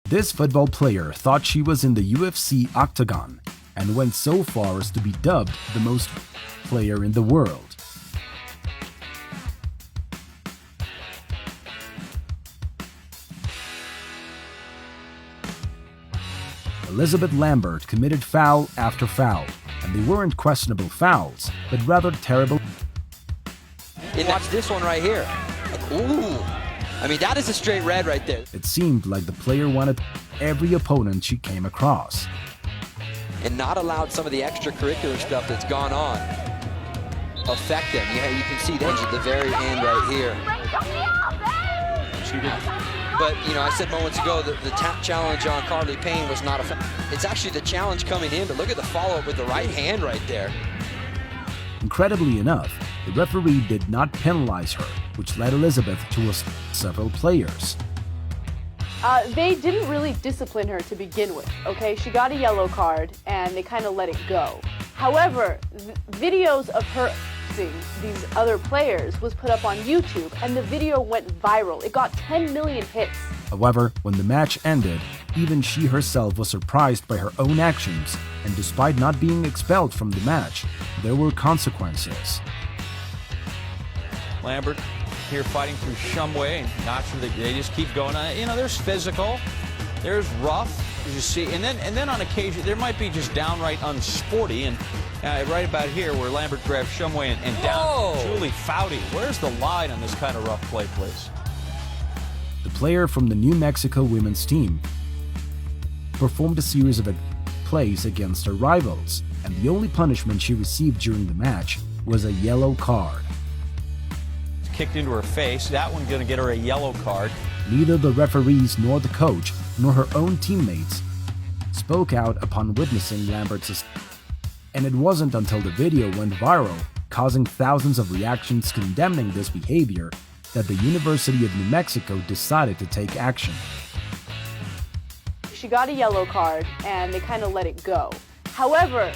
This football player thought she was in the UFC octagon and went so far as to be dubbed the most player in the world. Elizabeth Lambert committed foul after foul, and they weren't questionable fouls, but rather terrible. Watch this one right here. Ooh. I mean, that is a straight red right there. It seemed like the player wanted every opponent she came across. And not allowed some of the extracurricular stuff that's gone on affect them. You can see that at the very end right here. She did. But, you know, I said moments ago that the tap challenge on Carly Payne was not a... It's actually the challenge coming in, but look at the follow-up with the right hand right there. Incredibly enough, the referee did not penalize her, which led Elizabeth to several players. They didn't really discipline her to begin with, okay? She got a yellow card, and they kind of let it go. However, videos of her these other players was put up on YouTube, and the video went viral. It got 10 million hits. However, when the match ended, even she herself was surprised by her own actions, and despite not being expelled from the match, there were consequences. Lambert here fighting through Shumway, and not sure that they just keep going. You know, there's physical, there's rough, as you see, and then on occasion there might be just downright unsporty, and right about here where Lambert grabs Shumway and down Julie Foudy. Where's the line on this kind of rough play, please? The player from the New Mexico women's team performed a series of plays against her rivals, and the only punishment she received during the match was a yellow card. Kicked into her face. That one going to get her a yellow card. Neither the referees nor the coach nor her own teammates spoke out upon witnessing Lambert's. And it wasn't until the video went viral, causing thousands of reactions condemning this behavior, that the University of New Mexico decided to take action. She got a yellow card, and they kind of let it go. However,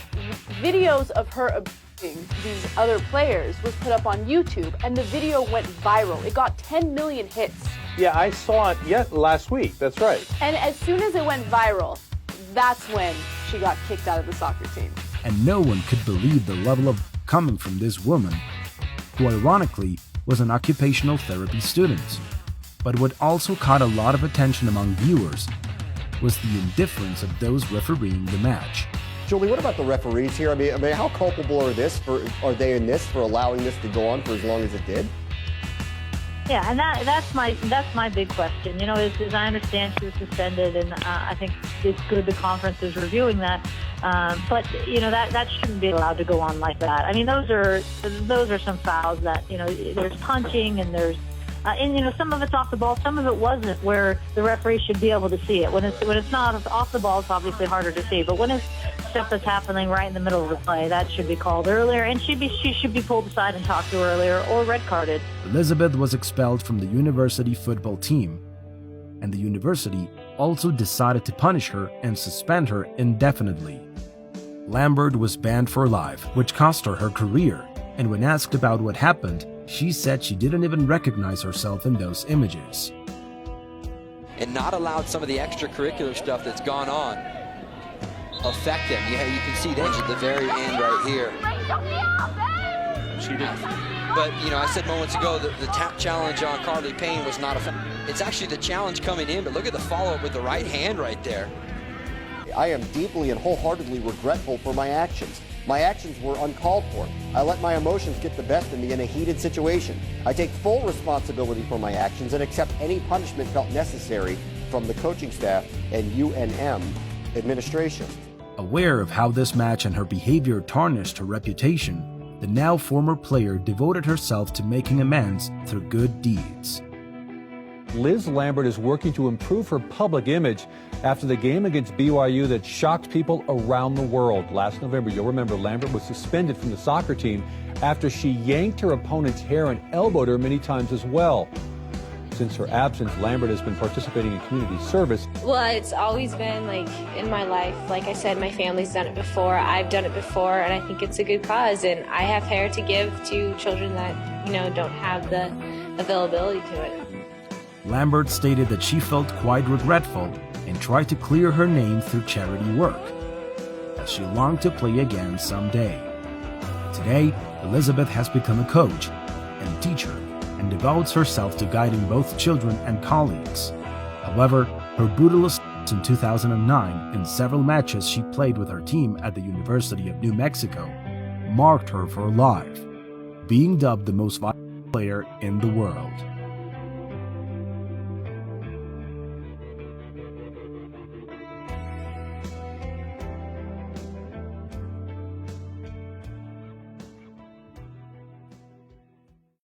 videos of her abusing these other players was put up on YouTube, and the video went viral. It got 10 million hits. Yeah, I saw it last week. That's right. And as soon as it went viral, that's when she got kicked out of the soccer team. And no one could believe the level of coming from this woman, who ironically was an occupational therapy student. But what also caught a lot of attention among viewers was the indifference of those refereeing the match. Julie, what about the referees here? I mean, how culpable are they in this for allowing this to go on for as long as it did? Yeah, and that's my big question. You know, as I understand, she was suspended, and I think it's good the conference is reviewing that. But you know, that shouldn't be allowed to go on like that. I mean, those are some fouls that, you know, there's punching and there's and you know, some of it's off the ball, some of it wasn't, where the referee should be able to see it. When it's not off the ball, it's obviously harder to see. But when it's stuff that's happening right in the middle of the play, that should be called earlier, and she should be pulled aside and talked to earlier or red carded. Elizabeth was expelled from the university football team, and the university also decided to punish her and suspend her indefinitely. Lambert was banned for life, which cost her her career, and when asked about what happened, she said she didn't even recognize herself in those images. And not allowed some of the extracurricular stuff that's gone on affect them. You can see that at the very end right here. She did. But, you know, I said moments ago that the tap challenge on Carly Payne was not a... It's actually the challenge coming in, but look at the follow-up with the right hand right there. I am deeply and wholeheartedly regretful for my actions. My actions were uncalled for. I let my emotions get the best of me in a heated situation. I take full responsibility for my actions and accept any punishment felt necessary from the coaching staff and UNM administration. Aware of how this match and her behavior tarnished her reputation, the now former player devoted herself to making amends through good deeds. Liz Lambert is working to improve her public image after the game against BYU that shocked people around the world. Last November, you'll remember, Lambert was suspended from the soccer team after she yanked her opponent's hair and elbowed her many times as well. Since her absence, Lambert has been participating in community service. Well, it's always been like in my life. Like I said, my family's done it before, I've done it before, and I think it's a good cause. And I have hair to give to children that, you know, don't have the availability to it. Lambert stated that she felt quite regretful and tried to clear her name through charity work, as she longed to play again someday. Today, Elizabeth has become a coach and teacher and devotes herself to guiding both children and colleagues. However, her brutal assault in 2009 in several matches she played with her team at the University of New Mexico marked her for life, being dubbed the most violent player in the world.